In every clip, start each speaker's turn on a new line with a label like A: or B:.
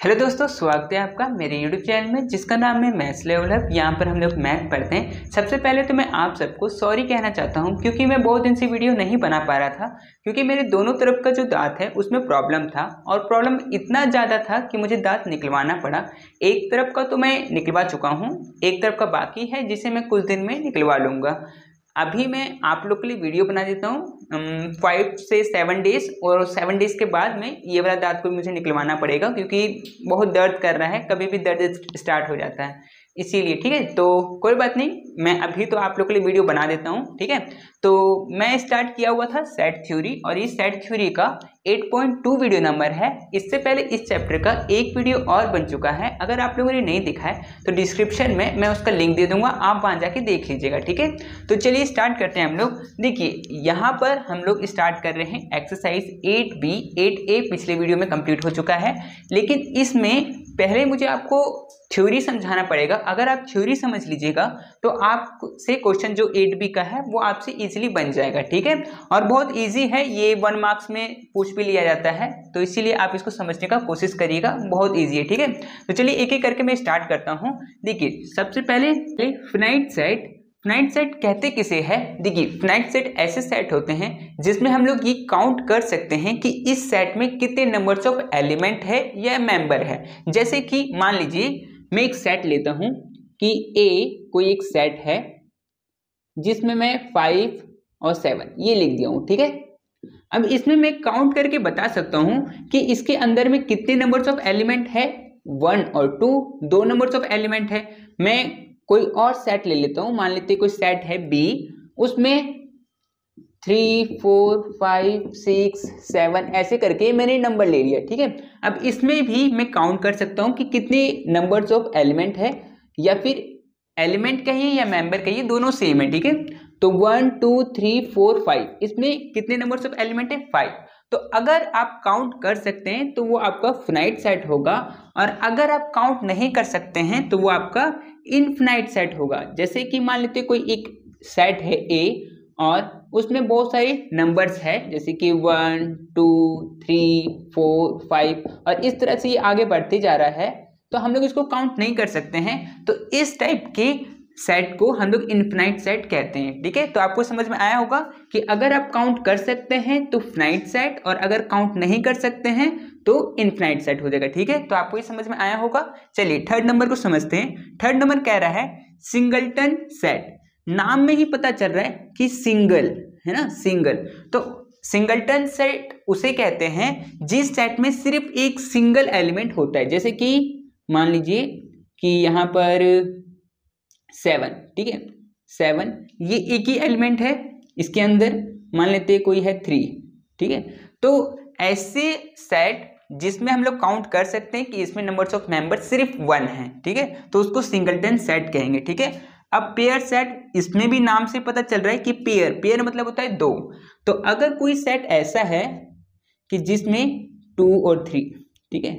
A: Hello दोस्तों, स्वागत है आपका मेरे यूट्यूब चैनल में जिसका नाम है मैथ्स लेवल अप। यहाँ पर हम लोग मैथ पढ़ते हैं। सबसे पहले तो मैं आप सबको सॉरी कहना चाहता हूँ क्योंकि मैं बहुत दिन से वीडियो नहीं बना पा रहा था, क्योंकि मेरे दोनों तरफ का जो दांत है उसमें प्रॉब्लम था और प्रॉब्लम इतना ज़्यादा था कि मुझे दांत निकलवाना पड़ा। एक तरफ का तो मैं निकलवा चुका हूँ, एक तरफ का बाकी है जिसे मैं कुछ दिन में निकलवा लूँगा। अभी मैं आप लोग के लिए वीडियो बना देता हूँ 5 से 7 डेज, और 7 डेज के बाद में ये वाला दांत को मुझे निकलवाना पड़ेगा क्योंकि बहुत दर्द कर रहा है, कभी भी दर्द स्टार्ट हो जाता है इसीलिए। ठीक है, तो कोई बात नहीं, मैं अभी तो आप लोग के लिए वीडियो बना देता हूँ। ठीक है, तो मैं स्टार्ट किया हुआ था सेट थ्योरी, और इस सेट थ्योरी का 8.2 वीडियो नंबर है। इससे पहले इस चैप्टर का एक वीडियो और बन चुका है, अगर आप लोगों ने नहीं देखा है तो डिस्क्रिप्शन में मैं उसका लिंक दे दूंगा, आप वहाँ जाके देख लीजिएगा। ठीक है, तो चलिए स्टार्ट करते हैं हम लोग। देखिए यहाँ पर हम लोग स्टार्ट कर रहे हैं एक्सरसाइज 8B 8A। पिछले वीडियो में कंप्लीट हो चुका है, लेकिन इसमें पहले मुझे आपको थ्योरी समझाना पड़ेगा। अगर आप थ्योरी समझ लीजिएगा तो आपसे क्वेश्चन जो 8B का है वो आपसे इजीली बन जाएगा। ठीक है, और बहुत इजी है, ये 1 मार्क्स में पूछ भी लिया जाता है, तो इसीलिए आप इसको समझने का कोशिश करिएगा, बहुत इजी है। ठीक है, तो चलिए एक एक करके मैं स्टार्ट करता हूँ। देखिए सबसे पहले फिनाइट सेट। फिनाइट सेट कहते किसे है? देखिए फिनाइट सेट ऐसे सेट होते हैं जिसमें हम लोग ये काउंट कर सकते हैं कि इस सेट में कितने नंबर्स ऑफ एलिमेंट है या मेंबर है। जैसे कि मान लीजिए मैं एक सेट लेता हूं कि A कोई एक सेट है जिसमें मैं 5 और 7 ये लिख दिया हूं। ठीक है, अब इसमें मैं काउंट करके बता सकता हूं कि इसके अंदर में कितने नंबर्स ऑफ एलिमेंट है, 1 और 2, 2 नंबर्स ऑफ एलिमेंट है। मैं कोई और सेट ले लेता हूं, मान लेते हैं कोई सेट है B, उसमें 3 4 5 6 7 ऐसे करके मैंने नंबर ले लिया। ठीक है, अब इसमें भी मैं काउंट कर सकता हूं कि कितने नंबर्स ऑफ एलिमेंट है, या फिर एलिमेंट कहिए या मेंबर कहिए, दोनों सेम है। ठीक है, तो 1 2 3 4 5 इसमें कितने नंबर्स ऑफ एलिमेंट है, 5। तो अगर आप काउंट कर सकते हैं तो वो आपका फिनाइट सेट होगा, और अगर आप काउंट नहीं कर सकते हैं तो वो आपका इनफिनाइट सेट होगा। जैसे कि मान लेते कोई एक सेट है A और उसमें बहुत सारे नंबर्स है, जैसे कि 1 2 3 4 5, और इस तरह से ये आगे बढ़ते जा रहा है, तो हम लोग इसको काउंट नहीं कर सकते हैं। तो इस टाइप के सेट को हम लोग इनफिनाइट सेट कहते हैं। ठीक है, तो आपको समझ में आया होगा कि अगर आप काउंट कर सकते हैं तो फिनाइट सेट, और अगर काउंट नहीं कर सकते हैं तो इनफिनाइट सेट हो जाएगा। ठीक है, तो आपको ये समझ में आया होगा। चलिए थर्ड नंबर को समझते हैं। थर्ड नंबर कह रहा है सिंगलटन सेट। नाम में ही पता चल रहा है कि सिंगल है ना, सिंगल। तो सिंगलटन सेट उसे कहते हैं जिस सेट में सिर्फ एक सिंगल एलिमेंट होता है। जैसे कि मान लीजिए कि यहाँ पर 7, ठीक है, 7 ये एक ही एलिमेंट है, इसके अंदर मान लेते हैं कोई है 3। ठीक है, तो ऐसे सेट जिसमें हम लोग काउंट कर सकते हैं कि इसमें नंबर्स ऑफ मेंबर सिर्फ 1 है, ठीक है, तो उसको सिंगलटन सेट कहेंगे। ठीक है, अब पेयर सेट, इसमें भी नाम से पता चल रहा है कि पेयर, पेयर मतलब होता है 2। तो अगर कोई सेट ऐसा है कि जिसमें 2 और 3, ठीक है,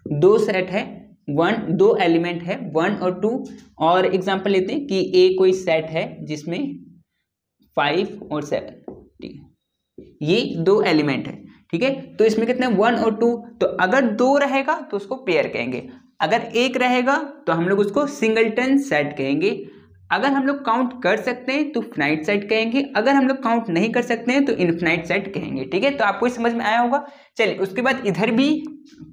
A: 2 सेट है, 2 एलिमेंट है 1 और 2, और एग्जांपल लेते हैं कि A कोई सेट है जिसमें 5 और 7, ठीक है, ये 2 एलिमेंट है। ठीक है, तो इसमें कितने 1 और 2, तो अगर 2 रहेगा तो उसको पेयर कहेंगे, अगर 1 रहेगा तो हम लोग उसको सिंगलटन सेट कहेंगे। अगर हम लोग काउंट कर सकते हैं तो फिनाइट सेट कहेंगे, अगर हम लोग काउंट नहीं कर सकते हैं तो इनफिनाइट सेट कहेंगे। ठीक है, तो आपको समझ में आया होगा। चलिए उसके बाद इधर भी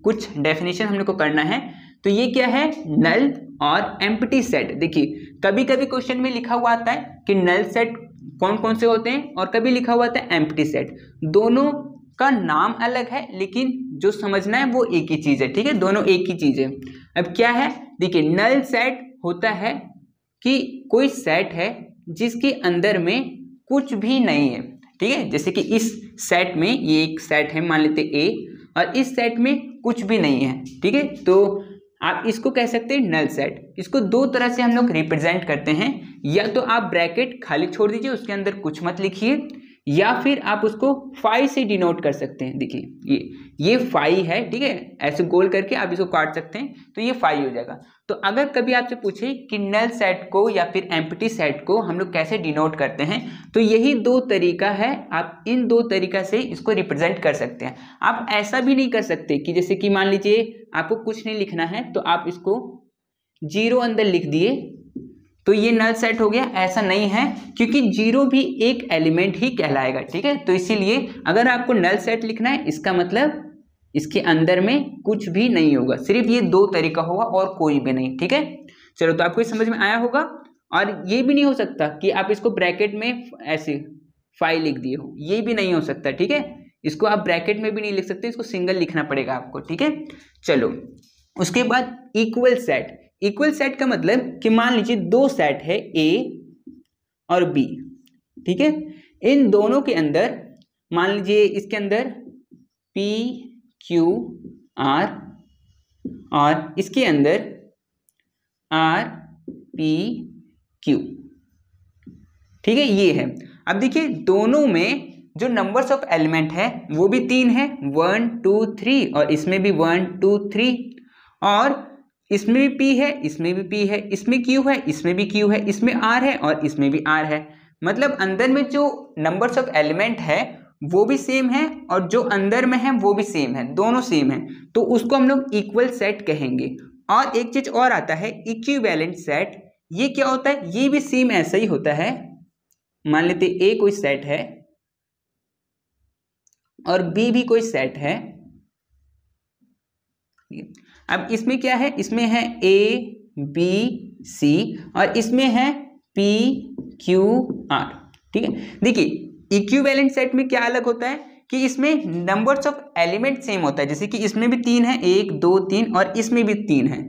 A: कुछ डेफिनेशन हम लोग को करना है। तो ये क्या है, नल और एम्प्टी सेट। देखिए कभी कभी क्वेश्चन में लिखा हुआ आता है कि नल सेट कौन कौन से होते हैं, और कभी लिखा हुआ आता है एम्प्टी सेट। दोनों का नाम अलग है लेकिन जो समझना है वो एक ही चीज है। ठीक है, दोनों एक ही चीज है। अब क्या है, देखिए नल सेट होता है कि कोई सेट है जिसके अंदर में कुछ भी नहीं है। ठीक है, जैसे कि इस सेट में, ये एक सेट है मान लेते A, और इस सेट में कुछ भी नहीं है। ठीक है, तो आप इसको कह सकते हैं नल सेट। इसको 2 तरह से हम लोग रिप्रेजेंट करते हैं, या तो आप ब्रैकेट खाली छोड़ दीजिए, उसके अंदर कुछ मत लिखिए, या फिर आप उसको फाई से डिनोट कर सकते हैं। देखिए ये फाई है, ठीक है, ऐसे गोल करके आप इसको काट सकते हैं तो ये फाई हो जाएगा। तो अगर कभी आपसे पूछे कि नल सेट को या फिर एम्प्टी सेट को हम लोग कैसे डिनोट करते हैं, तो यही दो तरीका है, आप इन दो तरीका से इसको रिप्रेजेंट कर सकते हैं। आप ऐसा भी नहीं कर सकते कि जैसे कि मान लीजिए आपको कुछ नहीं लिखना है तो आप इसको 0 अंदर लिख दिए तो ये नल सेट हो गया, ऐसा नहीं है, क्योंकि 0 भी एक एलिमेंट ही कहलाएगा, ठीक है। तो इसीलिए अगर आपको नल सेट लिखना है इसका मतलब इसके अंदर में कुछ भी नहीं होगा, सिर्फ ये दो तरीका होगा और कोई भी नहीं, ठीक है। चलो, तो आपको समझ में आया होगा। और ये भी नहीं हो सकता कि आप इसको ब्रैकेट में ऐसे फाइल लिख दिए हो, ये भी नहीं हो सकता, ठीक है। इसको आप ब्रैकेट में भी नहीं लिख सकते, इसको सिंगल लिखना पड़ेगा आपको, ठीक है। चलो, उसके बाद इक्वल सेट। इक्वल सेट का मतलब कि मान लीजिए दो सेट है ए और बी, ठीक है। इन दोनों के अंदर मान लीजिए इसके अंदर पी क्यू आर और इसके अंदर आर पी क्यू, ठीक है, ये है। अब देखिए दोनों में जो नंबर्स ऑफ एलिमेंट है वो भी 3 है, 1 2 3, और इसमें भी 1 2 3, और इसमें भी P है, इसमें भी P है, इसमें Q है, इसमें भी Q है, इसमें R है और इसमें भी R है। मतलब अंदर में जो नंबर्स ऑफ एलिमेंट है वो भी सेम है और जो अंदर में है वो भी सेम है, दोनों सेम है, तो उसको हम लोग इक्वल सेट कहेंगे। और एक चीज और आता है इक्विवेलेंट सेट। ये क्या होता है? ये भी सेम ऐसा ही होता है। मान लेते A कोई सेट है और B भी कोई सेट है। अब इसमें क्या है? इसमें है A B C और इसमें है P Q R, ठीक है। देखिए इक्विवेलेंट सेट में क्या अलग होता है कि इसमें नंबर्स ऑफ एलिमेंट सेम होता है, जैसे कि इसमें भी 3 है, 1 2 3, और इसमें भी 3 है,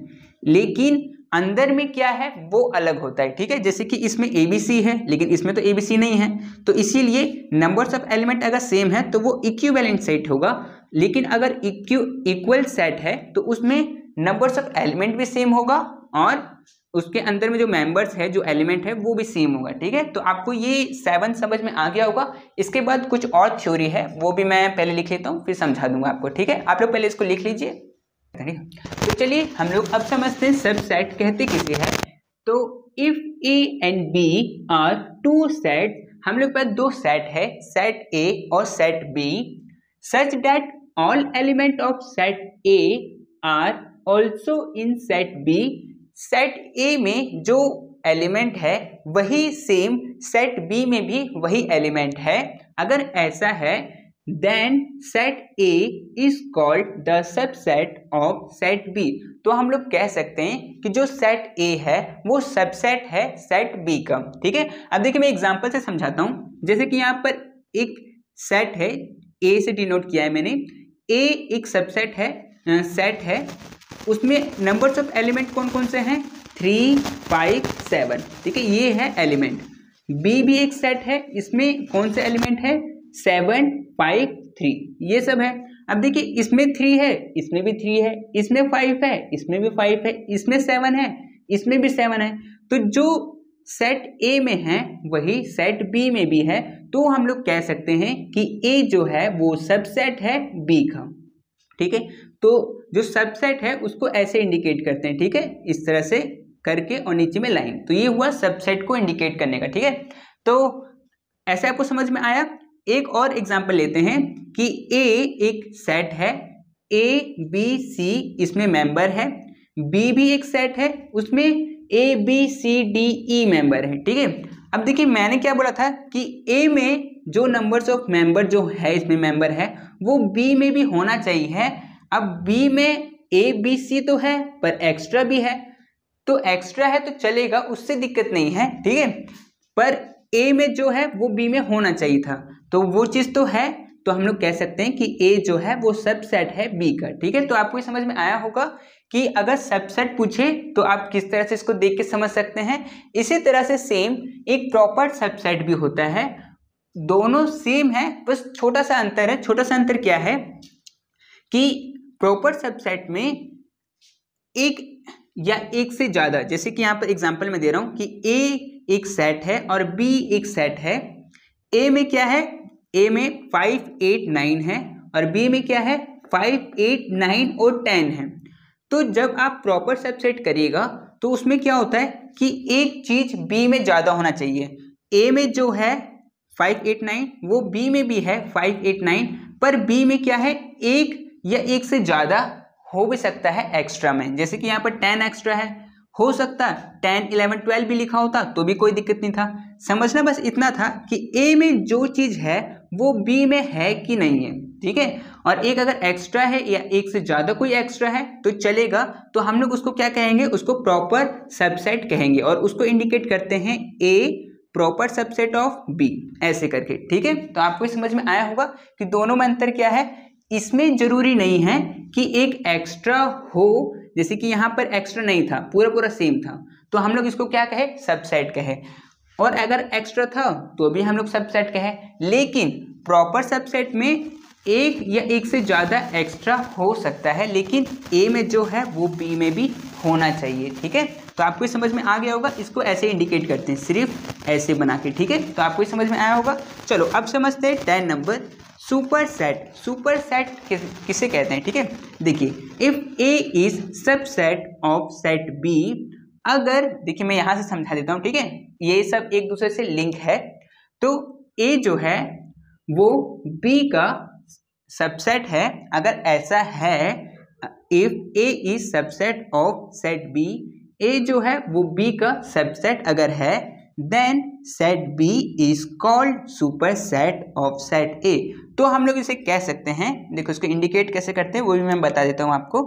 A: लेकिन अंदर में क्या है वो अलग होता है, ठीक है। जैसे कि इसमें ABC है लेकिन इसमें तो ABC नहीं है, तो इसीलिए नंबर्स ऑफ एलिमेंट अगर सेम है तो वो इक्विवेलेंट सेट होगा। लेकिन अगर इक्वल सेट है तो उसमें नंबर्स ऑफ एलिमेंट भी सेम होगा और उसके अंदर में जो मेंबर्स है, जो एलिमेंट है, वो भी सेम होगा, ठीक है। तो आपको ये 7 समझ में आ गया होगा। इसके बाद कुछ और थ्योरी है, वो भी मैं पहले लिख लेता हूँ, फिर समझा दूंगा आपको, ठीक है। आप लोग पहले इसको लिख लीजिए। तो चलिए हम लोग अब समझते हैं सबसेट कहते किसे है। तो if A and B are two set, हम लोग पास दो सेट है, सेट A और set B, such that all element of set A are also in set B। Set A में जो एलिमेंट है वही सेम सेट B में भी वही एलिमेंट है। अगर ऐसा है then set A is called the subset of set B। तो हम लोग कह सकते हैं कि जो सेट A है वो सबसेट है सेट B का, ठीक है। अब देखिए मैं एग्जांपल से समझाता हूँ। जैसे कि यहाँ पर एक सेट है, A से डिनोट किया है मैंने। A एक सबसेट है, सेट है, उसमें नंबर्स ऑफ एलिमेंट कौन कौन से हैं? 3 5 7, ठीक है, ये है एलिमेंट। B भी एक सेट है, इसमें कौन से एलिमेंट है? 7 5 3, ये सब है। अब देखिए इसमें 3 है, इसमें भी 3 है, इसमें 5 है, इसमें भी 5 है, इसमें 7 है, इसमें भी 7 है। तो जो सेट A में है वही सेट B में भी है, तो हम लोग कह सकते हैं कि A जो है वो सबसेट है B का, ठीक है। तो जो सबसेट है उसको ऐसे इंडिकेट करते हैं, ठीक है, इस तरह से करके और नीचे में लाइन। तो ये हुआ सबसेट को इंडिकेट करने का, ठीक है। तो ऐसे आपको समझ में आया। एक और एग्जांपल लेते हैं कि A एक सेट है, A B C इसमें मेंबर है, B भी एक सेट है, उसमें A B C D E member है, ठीक है। अब देखिए मैंने क्या बोला था कि A में जो नंबर्स ऑफ मेंबर जो है, इसमें मेंबर है, वो B में भी होना चाहिए। अब B में A B C तो है पर एक्स्ट्रा भी है, तो एक्स्ट्रा है तो चलेगा, उससे दिक्कत नहीं है, ठीक है, पर A में जो है वो B में होना चाहिए था, तो वो चीज़ तो है, तो हम लोग कह सकते हैं कि A जो है वो सबसेट है B का, ठीक है। तो आपको ये समझ में आया होगा कि अगर सबसेट पूछे तो आप किस तरह से इसको देख के समझ सकते हैं। इसी तरह से सेम एक प्रॉपर सबसेट भी होता है, दोनों सेम है, बस छोटा सा अंतर है। छोटा सा अंतर क्या है कि प्रॉपर सबसेट में एक या एक से ज़्यादा, जैसे कि यहाँ पर एग्जाम्पल मैं दे रहा हूँ कि A एक सेट है और B एक सेट है। A में क्या है? ए में 5, 8, 9 है और बी में क्या है 5, 8, 9 और 10 है। तो जब आप प्रॉपर सबसेट करिएगा तो उसमें क्या होता है कि एक चीज बी में ज्यादा होना चाहिए। ए में जो है 5, 8, 9 वो बी में भी है 5, 8, 9, पर बी में क्या है एक या एक से ज्यादा हो भी सकता है एक्स्ट्रा में। जैसे कि यहाँ पर 10 एक्स्ट्रा है, हो सकता 10, 11, 12 भी लिखा होता तो भी कोई दिक्कत नहीं था। समझना बस इतना था कि ए में जो चीज है वो बी में है कि नहीं है, ठीक है। और एक अगर एक्स्ट्रा है या एक से ज्यादा कोई एक्स्ट्रा है तो चलेगा, तो हम लोग उसको क्या कहेंगे, उसको प्रॉपर सबसेट कहेंगे और उसको इंडिकेट करते हैं ए प्रॉपर सबसेट ऑफ बी, ऐसे करके, ठीक है। तो आपको समझ में आया होगा कि दोनों में अंतर क्या है। इसमें जरूरी नहीं है कि एक एक्स्ट्रा हो, जैसे कि यहाँ पर एक्स्ट्रा नहीं था, पूरा पूरा सेम था, तो हम लोग इसको क्या कहे, सबसेट कहे। और अगर एक्स्ट्रा था तो भी हम लोग सबसेट कहे। लेकिन प्रॉपर सबसेट में एक या एक से ज़्यादा एक्स्ट्रा हो सकता है, लेकिन ए में जो है वो बी में भी होना चाहिए, ठीक है। तो आपको समझ में आ गया होगा, इसको ऐसे इंडिकेट करते हैं, सिर्फ ऐसे बना के, ठीक है। तो आपको समझ में आया होगा। चलो अब समझते हैं 10 number superset. Superset किसे कहते हैं, ठीक है। देखिए if A is subset of set B, अगर देखिए मैं यहाँ से समझा देता हूँ, ठीक है, ये सब एक दूसरे से लिंक है। तो ए जो है वो बी का सबसेट है, अगर ऐसा है, if A is subset of set B, A जो है वो बी का सबसेट अगर है, then set B is called super set of set A. तो हम लोग इसे कह सकते हैं, देखो इसको इंडिकेट कैसे करते हैं वो भी मैं बता देता हूं आपको।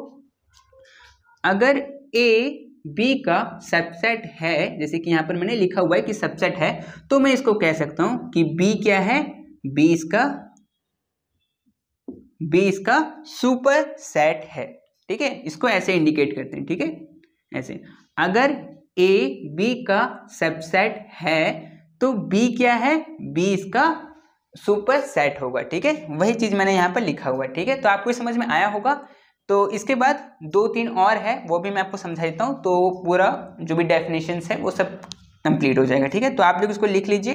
A: अगर ए बी का सबसेट है, जैसे कि यहां पर मैंने लिखा हुआ है कि सबसेट है, तो मैं इसको कह सकता हूं कि बी क्या है, बी इसका सुपर सेट है, ठीक है। इसको ऐसे इंडिकेट करते हैं, ठीक है, ऐसे। अगर ए बी का सबसेट है तो बी क्या है, बी इसका सुपर सेट होगा, ठीक है। वही चीज मैंने यहाँ पर लिखा हुआ है, ठीक है। तो आपको समझ में आया होगा। तो इसके बाद 2-3 और है, वो भी मैं आपको समझा देता हूँ, तो पूरा जो भी डेफिनेशंस है वो सब कंप्लीट हो जाएगा, ठीक है। तो आप लोग इसको लिख लीजिए।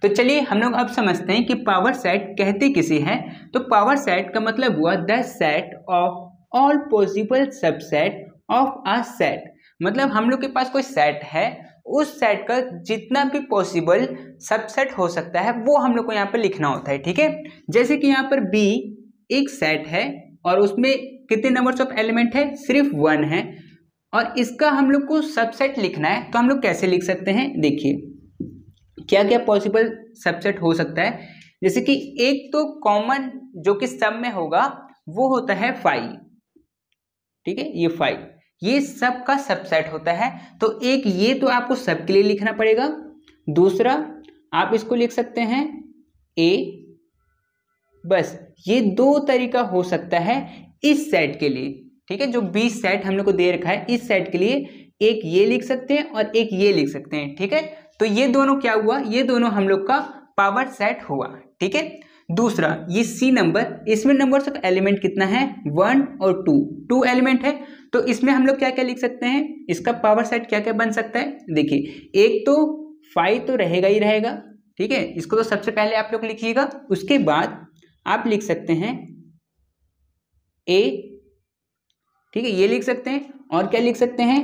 A: तो चलिए हम लोग अब समझते हैं कि पावर सेट कहते किसे हैं। तो पावर सेट का मतलब हुआ the set of all possible subset of a set. मतलब हम लोग के पास कोई सेट है, उस सेट का जितना भी पॉसिबल सबसेट हो सकता है वो हम लोग को यहाँ पर लिखना होता है, ठीक है। जैसे कि यहाँ पर बी एक सेट है और उसमें कितने नंबर्स ऑफ एलिमेंट है, सिर्फ 1 है, और इसका हम लोग को सबसेट लिखना है। तो हम लोग कैसे लिख सकते हैं, देखिए क्या क्या पॉसिबल सबसेट हो सकता है। जैसे कि एक तो कॉमन जो कि सब में होगा वो होता है 5, ठीक है, ये 5 ये सब का सबसेट होता है। तो एक ये तो आपको सब के लिए लिखना पड़ेगा। दूसरा आप इसको लिख सकते हैं ए, बस ये 2 तरीका हो सकता है इस सेट के लिए, ठीक है। जो 20 सेट हम लोग को दे रखा है, इस सेट के लिए एक ये लिख सकते हैं और एक ये लिख सकते हैं, ठीक है। तो ये दोनों क्या हुआ, ये दोनों हम लोग का पावर सेट हुआ, ठीक है। दूसरा ये सी नंबर, इसमें नंबर्स ऑफ एलिमेंट कितना है, 1 और 2 एलिमेंट है। तो इसमें हम लोग क्या क्या लिख सकते हैं, इसका पावर सेट क्या क्या बन सकता है। देखिए एक तो 5 तो रहेगा ही रहेगा, ठीक है, इसको तो सबसे पहले आप लोग लिखिएगा। उसके बाद आप लिख सकते हैं ए, ठीक है, ये लिख सकते हैं। और क्या लिख सकते हैं,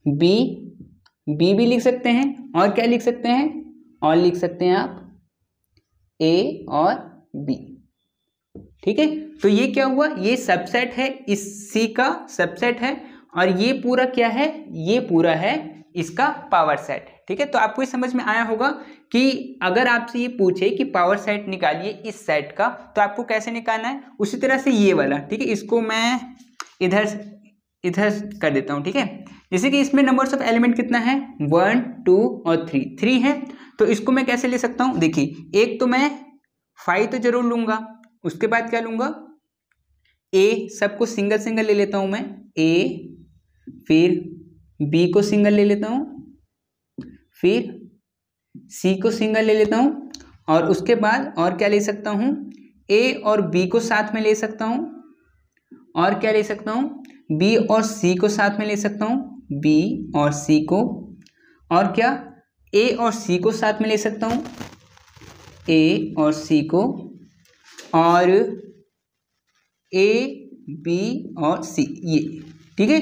A: बी भी लिख सकते हैं। और क्या लिख सकते हैं, और लिख सकते हैं आप ए और बी, ठीक है। तो ये क्या हुआ, ये सबसेट है, इस सी का सबसेट है, और ये पूरा क्या है, ये पूरा है इसका पावर सेट, ठीक है। तो आपको ये समझ में आया होगा कि अगर आपसे ये पूछे कि पावर सेट निकालिए इस सेट का, तो आपको कैसे निकालना है। उसी तरह से ये वाला, ठीक है, इसको मैं इधर कर देता हूँ, ठीक है। जैसे कि इसमें नंबर्स ऑफ एलिमेंट कितना है, 1, 2 और 3 है। तो इसको मैं कैसे ले सकता हूँ, देखिए एक तो मैं 5 तो जरूर लूंगा, उसके बाद क्या लूंगा, ए सबको सिंगल सिंगल ले लेता हूं मैं, ए, फिर बी को सिंगल ले लेता हूं, फिर सी को सिंगल ले लेता हूं, और उसके बाद और क्या ले सकता हूं, ए और बी को साथ में ले सकता हूं, और क्या ले सकता हूं, बी और सी को साथ में ले सकता हूं, बी और सी को, और क्या ए और सी को साथ में ले सकता हूं, ए और सी को, और ए बी और सी, ये ठीक है।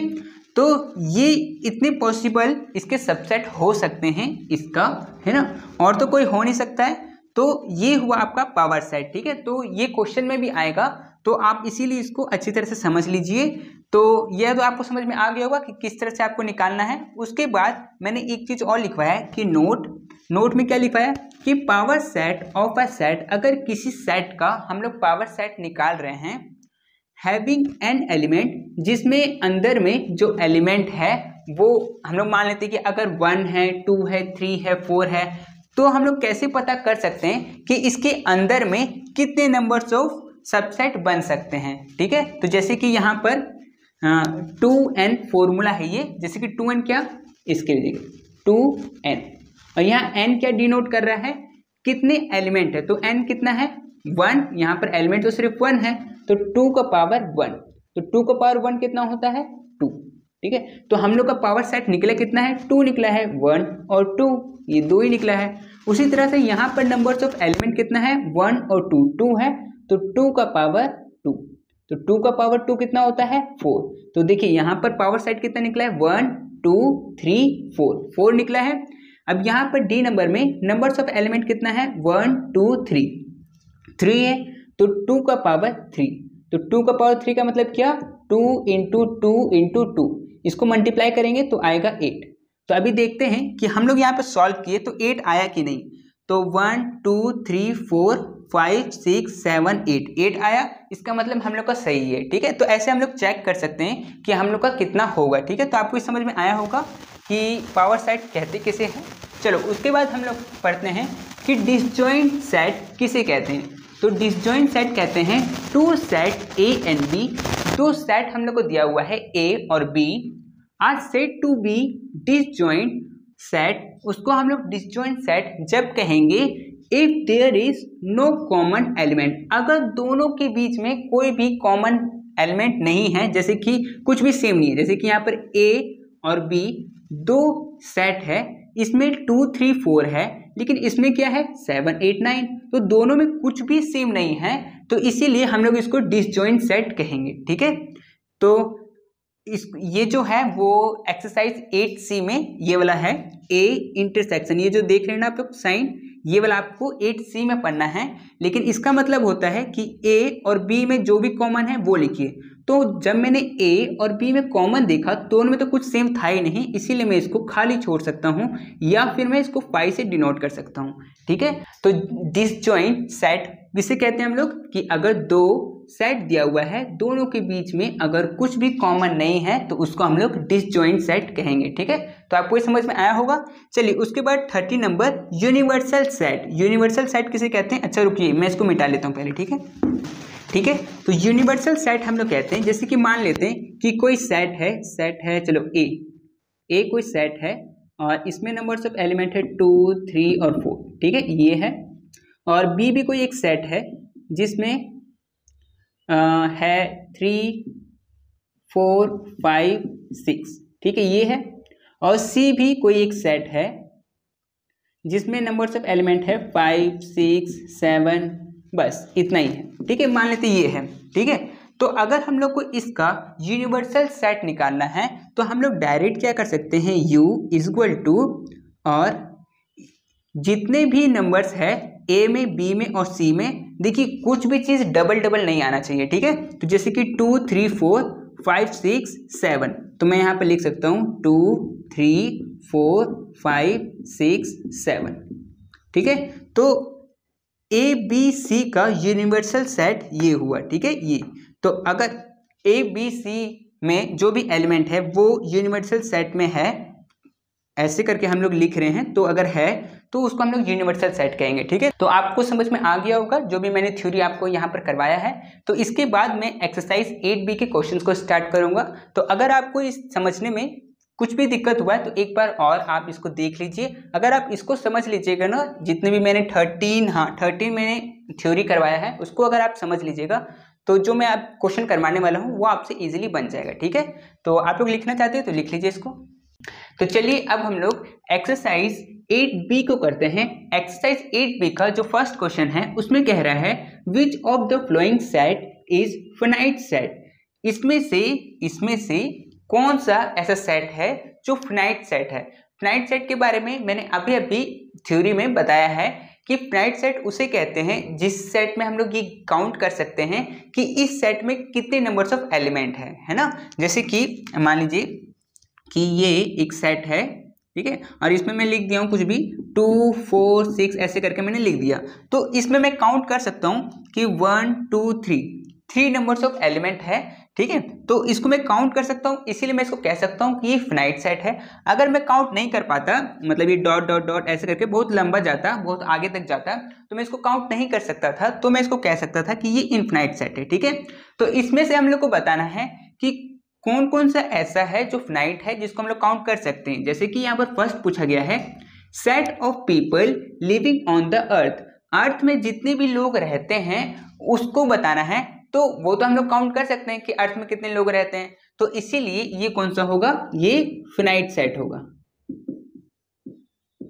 A: तो ये इतने पॉसिबल इसके सबसेट हो सकते हैं इसका, है ना, और तो कोई हो नहीं सकता है। तो ये हुआ आपका पावर सेट, ठीक है। तो ये क्वेश्चन में भी आएगा, तो आप इसीलिए इसको अच्छी तरह से समझ लीजिए। तो यह तो आपको समझ में आ गया होगा कि किस तरह से आपको निकालना है। उसके बाद मैंने एक चीज़ और लिखवाया है कि नोट में क्या लिखवाया है कि power set of a set, अगर किसी सेट का हम लोग पावर सेट निकाल रहे हैं, हैविंग एन एलिमेंट, जिसमें अंदर में जो एलिमेंट है वो हम लोग मान लेते हैं कि अगर 1 है, 2 है, 3 है, 4 है, तो हम लोग कैसे पता कर सकते हैं कि इसके अंदर में कितने नंबर्स ऑफ सबसेट बन सकते हैं, ठीक है। तो जैसे कि यहाँ पर 2n फॉर्मूला है ये, जैसे कि 2n क्या, इसके लिए 2n, और यहाँ n क्या डिनोट कर रहा है, कितने एलिमेंट है। तो n कितना है, 1, यहाँ पर एलिमेंट तो सिर्फ 1 है, तो 2 का पावर 1, तो 2 का पावर 1 कितना होता है, 2, ठीक है। तो हम लोग का पावर सेट निकला कितना है, 2 निकला है, 1 और 2, ये 2 ही निकला है। उसी तरह से यहाँ पर नंबर्स ऑफ एलिमेंट कितना है, 1 और 2, 2 है, तो 2 का पावर 2, तो 2 का पावर 2 कितना होता है, 4। तो देखिए यहाँ पर पावर सेट कितना निकला है, 1 2 3 4, 4 निकला है। अब यहाँ पर डी नंबर में नंबर्स ऑफ एलिमेंट कितना है, 1 2 3, 3 है, तो 2 का पावर 3, तो 2 का पावर 3 का मतलब क्या, 2 इंटू 2 इंटू 2, इसको मल्टीप्लाई करेंगे तो आएगा 8। तो अभी देखते हैं कि हम लोग यहाँ पर सॉल्व किए तो 8 आया कि नहीं। तो 1 2 3 4 5 6 7 8 आया, इसका मतलब हम लोग का सही है, ठीक है। तो ऐसे हम लोग चेक कर सकते हैं कि हम लोग का कितना होगा, ठीक है। तो आपको समझ में आया होगा कि पावर सेट कहते किसे हैं। चलो उसके बाद हम लोग पढ़ते हैं कि डिसजॉइंट सेट किसे कहते हैं। तो डिसजॉइंट सेट कहते हैं two set A and B, दो सेट हम लोग को दिया हुआ है ए और B, are said to be disjoint set, उसको हम लोग डिसजॉइंट सेट जब कहेंगे if there is no common element, अगर दोनों के बीच में कोई भी कॉमन एलिमेंट नहीं है, जैसे कि कुछ भी सेम नहीं है, जैसे कि यहाँ पर ए और बी दो सेट है, इसमें 2 3 4 है, लेकिन इसमें क्या है 7 8 9, तो दोनों में कुछ भी सेम नहीं है, तो इसीलिए हम लोग इसको डिसजॉइंट सेट कहेंगे, ठीक है। तो ये जो है वो एक्सरसाइज 8C में ये वाला है ए इंटरसेक्शन, ये जो देख रहे हैं ना आप लोग साइन, ये वाला आपको 8C में पढ़ना है। लेकिन इसका मतलब होता है कि ए और बी में जो भी कॉमन है वो लिखिए। तो जब मैंने ए और बी में कॉमन देखा तो उनमें तो कुछ सेम था ही नहीं, इसीलिए मैं इसको खाली छोड़ सकता हूँ, या फिर मैं इसको 5 से डिनोट कर सकता हूँ, ठीक है। तो डिसजॉइंट सेट जिसे कहते हैं हम लोग कि अगर दो सेट दिया हुआ है, दोनों के बीच में अगर कुछ भी कॉमन नहीं है तो उसको हम लोग डिसजॉइंट सेट कहेंगे, ठीक है। तो आपको ये समझ में आया होगा। चलिए उसके बाद 30 number universal set. Universal set किसे कहते हैं, अच्छा रुकिए मैं इसको मिटा लेता हूँ पहले, ठीक है, ठीक है। तो यूनिवर्सल सेट हम लोग कहते हैं, जैसे कि मान लेते हैं कि कोई सेट है चलो ए कोई सेट है और इसमें नंबर्स ऑफ एलिमेंट है 2 3 और 4, ठीक है, ये है। और बी भी कोई एक सेट है जिसमें है 3 4 5 6, ठीक है, ये है। और सी भी कोई एक सेट है जिसमें नंबर्स ऑफ एलिमेंट है 5 6 7, बस इतना ही है, ठीक है, मान लेते ये है, ठीक है। तो अगर हम लोग को इसका यूनिवर्सल सेट निकालना है तो हम लोग डायरेक्ट क्या कर सकते हैं, U इक्वल टू, और जितने भी नंबर्स है ए में बी में और सी में, देखिए कुछ भी चीज़ डबल डबल नहीं आना चाहिए, ठीक है। तो जैसे कि 2 3 4 5 6 7, तो मैं यहाँ पर लिख सकता हूँ 2 3 4 5 6 7, ठीक है। तो ए बी सी का यूनिवर्सल सेट ये हुआ, ठीक है, ये। तो अगर ए बी सी में जो भी एलिमेंट है वो यूनिवर्सल सेट में है, ऐसे करके हम लोग लिख रहे हैं, तो अगर है तो उसको हम लोग यूनिवर्सल सेट कहेंगे, ठीक है। तो आपको समझ में आ गया होगा जो भी मैंने थ्योरी आपको यहाँ पर करवाया है। तो इसके बाद मैं एक्सरसाइज 8B के क्वेश्चंस को स्टार्ट करूँगा। तो अगर आपको इस समझने में कुछ भी दिक्कत हुआ है तो एक बार और आप इसको देख लीजिए। अगर आप इसको समझ लीजिएगा ना, जितने भी मैंने 13 मैंने थ्योरी करवाया है उसको अगर आप समझ लीजिएगा तो जो मैं आप क्वेश्चन करवाने वाला हूँ वो आपसे ईजिली बन जाएगा, ठीक है। तो आप लोग लिखना चाहते हैं तो लिख लीजिए इसको। तो चलिए अब हम लोग एक्सरसाइज 8B को करते हैं। एक्सरसाइज 8B का जो फर्स्ट क्वेश्चन है उसमें कह रहा है which of the flowing set is finite set. इसमें से कौन सा ऐसा सेट है जो फिनाइट सेट है। फिनाइट सेट के बारे में मैंने अभी थ्योरी में बताया है कि फिनाइट सेट उसे कहते हैं जिस सेट में हम लोग ये काउंट कर सकते हैं कि इस सेट में कितने नंबर्स ऑफ एलिमेंट है ना। जैसे कि मान लीजिए कि ये एक सेट है, ठीक है, और इसमें मैं लिख दिया हूँ कुछ भी 2 4 6 ऐसे करके मैंने लिख दिया। तो इसमें मैं काउंट कर सकता हूँ कि 1 2 3 नंबर्स ऑफ एलिमेंट है, ठीक है। तो इसको मैं काउंट कर सकता हूँ, इसीलिए मैं इसको कह सकता हूँ कि ये फिनाइट सेट है। अगर मैं काउंट नहीं कर पाता, मतलब ये डॉट डॉट डॉट ऐसे करके बहुत लंबा जाता, बहुत आगे तक जाता, तो मैं इसको काउंट नहीं कर सकता था, तो मैं इसको कह सकता था कि ये इनफिनाइट सेट है, ठीक है। तो इसमें से हम लोग को बताना है कि कौन कौन सा ऐसा है जो फिनाइट है जिसको हम लोग काउंट कर सकते हैं। जैसे कि यहाँ पर फर्स्ट पूछा गया है set of people living on the earth में जितने भी लोग रहते हैं उसको बताना है। तो वो तो हम लोग काउंट कर सकते हैं कि अर्थ में कितने लोग रहते हैं, तो इसीलिए ये कौन सा होगा, ये फिनाइट सेट होगा,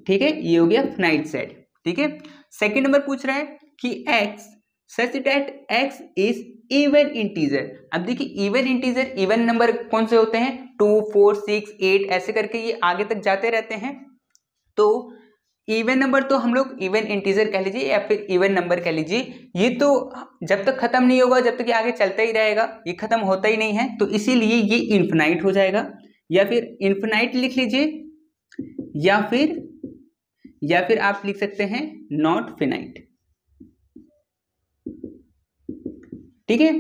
A: ठीक है। ये हो गया फिनाइट सेट, ठीक है। सेकंड नंबर पूछ रहा है कि x such that x is even integer. अब देखिए इवन इंटीजर, इवन नंबर कौन से होते हैं, 2 4 6 8 ऐसे करके ये आगे तक जाते रहते हैं। तो इवन नंबर तो हम लोग इवन इंटीजर कह लीजिए या फिर इवन नंबर कह लीजिए, ये तो जब तक खत्म नहीं होगा, जब तक ये आगे चलता ही रहेगा, ये खत्म होता ही नहीं है, तो इसीलिए ये इनफिनाइट हो जाएगा। या फिर इनफिनाइट लिख लीजिए, या फिर आप लिख सकते हैं नॉट फिनाइट, ठीक है।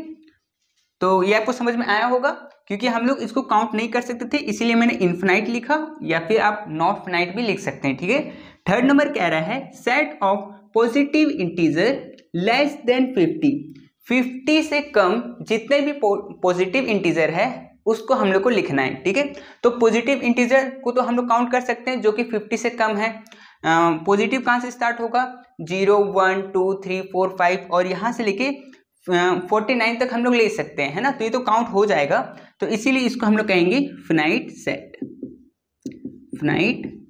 A: तो ये आपको समझ में आया होगा, क्योंकि हम लोग इसको काउंट नहीं कर सकते थे, इसीलिए मैंने इनफिनाइट लिखा, या फिर आप नॉट फिनाइट भी लिख सकते हैं, ठीक है। थर्ड नंबर कह रहा है set of positive integer less than 50 से कम जितने भी पॉजिटिव इंटीजर है उसको हम लोग को लिखना है, ठीक है। तो पॉजिटिव इंटीजर को तो हम लोग काउंट कर सकते हैं जो कि 50 से कम है। पॉजिटिव कहाँ से स्टार्ट होगा, 0 1 2 3 4 5 और यहाँ से लेके 49 तक हम लोग ले सकते हैं, है ना। तो ये तो काउंट हो जाएगा, तो इसीलिए इसको हम लोग कहेंगे फिनाइट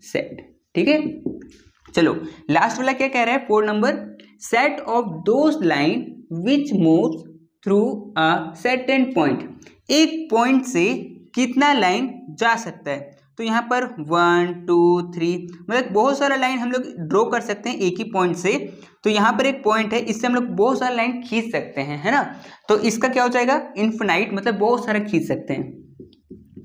A: सेट, ठीक है। चलो लास्ट वाला क्या कह रहा है, 4 number set of those line which moves through a certain point. एक पॉइंट से कितना लाइन जा सकता है, तो यहाँ पर 1 2 3 मतलब बहुत सारा लाइन हम लोग ड्रॉ कर सकते हैं एक ही पॉइंट से। तो यहाँ पर एक पॉइंट है, इससे हम लोग बहुत सारा लाइन खींच सकते हैं, है ना। तो इसका क्या हो जाएगा, इनफिनाइट, मतलब बहुत सारा खींच सकते हैं,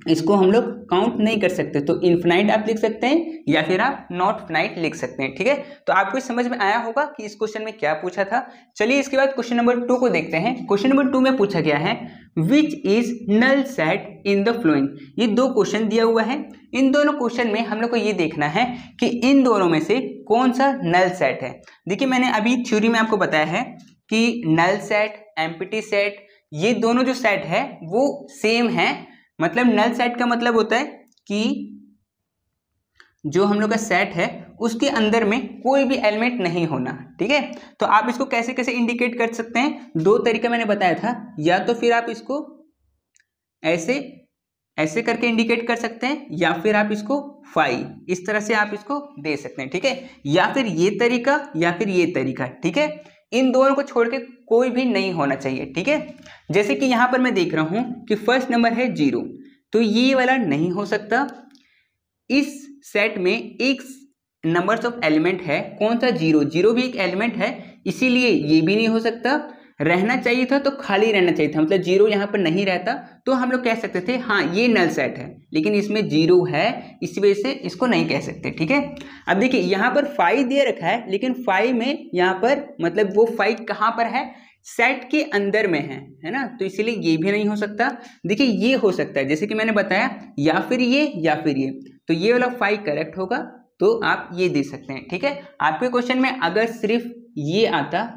A: इसको हम लोग काउंट नहीं कर सकते। तो इनफिनाइट आप लिख सकते हैं या फिर आप नॉट फिनाइट लिख सकते हैं, ठीक है। तो आपको समझ में आया होगा कि इस क्वेश्चन में क्या पूछा था। चलिए इसके बाद क्वेश्चन नंबर 2 को देखते हैं। क्वेश्चन नंबर 2 में पूछा गया है which is null set in the following. ये 2 क्वेश्चन दिया हुआ है, इन दोनों क्वेश्चन में हम लोग को ये देखना है कि इन दोनों में से कौन सा नल सेट है। देखिए मैंने अभी थ्योरी में आपको बताया है कि नल सेट, एम्प्टी सेट, ये दोनों जो सेट है वो सेम है। मतलब नल सेट का मतलब होता है कि जो हम लोग का सेट है उसके अंदर में कोई भी एलिमेंट नहीं होना, ठीक है। तो आप इसको कैसे कैसे इंडिकेट कर सकते हैं, 2 तरीका मैंने बताया था, या तो फिर आप इसको ऐसे करके इंडिकेट कर सकते हैं, या फिर आप इसको फाई इस तरह से आप इसको दे सकते हैं, ठीक है। या फिर ये तरीका या फिर ये तरीका, ठीक है। इन दोनों को छोड़ के कोई भी नहीं होना चाहिए, ठीक है। जैसे कि यहाँ पर मैं देख रहा हूं कि फर्स्ट नंबर है 0, तो ये वाला नहीं हो सकता। इस सेट में एक नंबर्स ऑफ एलिमेंट है, कौन सा, 0 भी एक एलिमेंट है, इसीलिए ये भी नहीं हो सकता। रहना चाहिए था तो खाली रहना चाहिए था, मतलब 0 यहाँ पर नहीं रहता तो हम लोग कह सकते थे हाँ ये नल सेट है, लेकिन इसमें 0 है इसी वजह से इसको नहीं कह सकते, ठीक है। अब देखिए यहाँ पर 5 दे रखा है, लेकिन 5 में यहाँ पर मतलब वो 5 कहाँ पर है, सेट के अंदर में है ना, तो इसीलिए ये भी नहीं हो सकता। देखिए ये हो सकता है, जैसे कि मैंने बताया, या फिर ये, तो ये वाला 5 करेक्ट होगा, तो आप ये दे सकते हैं, ठीक है। आपके क्वेश्चन में अगर सिर्फ ये आता,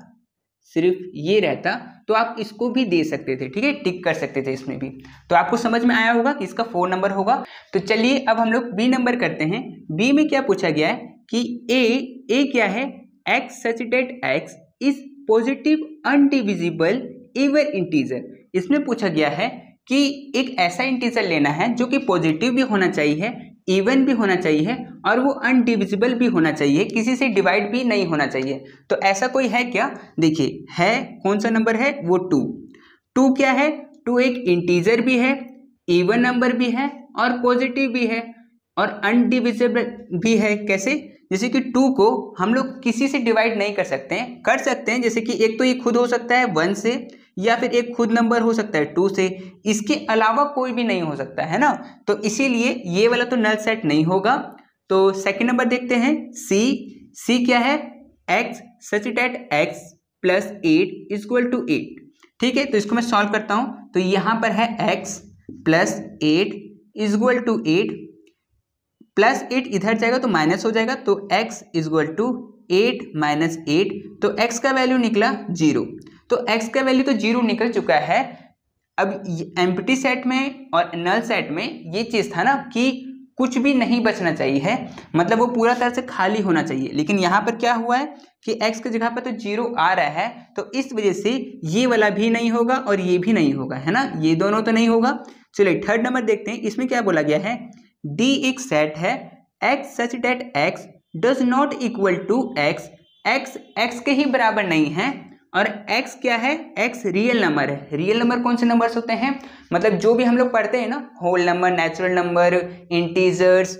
A: सिर्फ ये रहता, तो आप इसको भी दे सकते थे, ठीक है, टिक कर सकते थे इसमें भी। तो आपको समझ में आया होगा कि इसका 4 नंबर होगा। तो चलिए अब हम लोग बी नंबर करते हैं। बी में क्या पूछा गया है कि ए क्या है, X such that X is positive undivisible even integer. इसमें पूछा गया है कि एक ऐसा इंटीजर लेना है जो कि पॉजिटिव भी होना चाहिए, इवन भी होना चाहिए और वो अनडिविजिबल भी होना चाहिए, किसी से डिवाइड भी नहीं होना चाहिए। तो ऐसा कोई है क्या? देखिए है, कौन सा नंबर है? वो 2। 2 क्या है? 2 एक इंटीजर भी है, इवन नंबर भी है और पॉजिटिव भी है और अनडिविजिबल भी है। कैसे? जैसे कि 2 को हम लोग किसी से डिवाइड नहीं कर सकते हैं, कर सकते हैं जैसे कि एक तो ये खुद हो सकता है 1 से, या फिर एक खुद नंबर हो सकता है 2 से, इसके अलावा कोई भी नहीं हो सकता है ना। तो इसीलिए ये वाला तो नल सेट नहीं होगा। तो सेकंड नंबर देखते हैं, सी क्या है? x such that x plus 8 equal to 8। ठीक है, तो इसको मैं सॉल्व करता हूं। तो यहां पर है x plus 8 equal to 8, plus 8 इधर जाएगा तो माइनस हो जाएगा, तो x इक्वल टू 8 माइनस 8, तो x का वैल्यू निकला 0। तो x का वैल्यू तो 0 निकल चुका है। अब एम्प्टी सेट में और नल सेट में ये चीज़ था ना कि कुछ भी नहीं बचना चाहिए है, मतलब वो पूरा तरह से खाली होना चाहिए। लेकिन यहाँ पर क्या हुआ है कि x की जगह पर तो 0 आ रहा है, तो इस वजह से ये वाला भी नहीं होगा और ये भी नहीं होगा, है ना, ये दोनों तो नहीं होगा। चलिए थर्ड नंबर देखते हैं, इसमें क्या बोला गया है? D एक सेट है x such that x does not equal to x, x के ही बराबर नहीं है और x क्या है? x रियल नंबर है। रियल नंबर कौन से नंबर्स होते हैं? मतलब जो भी हम लोग पढ़ते हैं ना, whole number, natural number, integers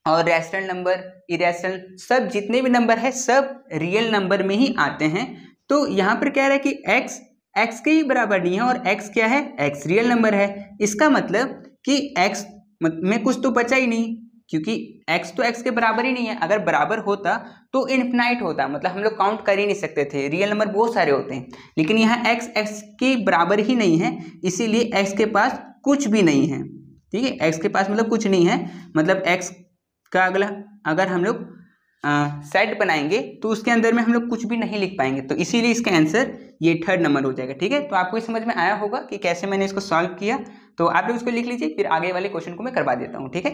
A: और रैशनल नंबर, इरेशनल, सब जितने भी नंबर है सब रियल नंबर में ही आते हैं। तो यहाँ पर क्या है कि x के ही बराबर नहीं है और x क्या है? x रियल नंबर है। इसका मतलब कि x में कुछ तो बचा ही नहीं, क्योंकि x तो x के बराबर ही नहीं है। अगर बराबर होता तो इन्फिनाइट होता, मतलब हम लोग काउंट कर ही नहीं सकते थे, रियल नंबर बहुत सारे होते हैं। लेकिन यहाँ x के बराबर ही नहीं है, इसीलिए x के पास कुछ भी नहीं है। ठीक है, x के पास मतलब कुछ नहीं है, मतलब x का अगला अगर हम लोग सेट बनाएंगे तो उसके अंदर में हम लोग कुछ भी नहीं लिख पाएंगे। तो इसीलिए इसका आंसर ये थर्ड नंबर हो जाएगा। ठीक है, तो आपको समझ में आया होगा कि कैसे मैंने इसको सॉल्व किया। तो आप लोग इसको लिख लीजिए, फिर आगे वाले क्वेश्चन को मैं करवा देता हूँ। ठीक है।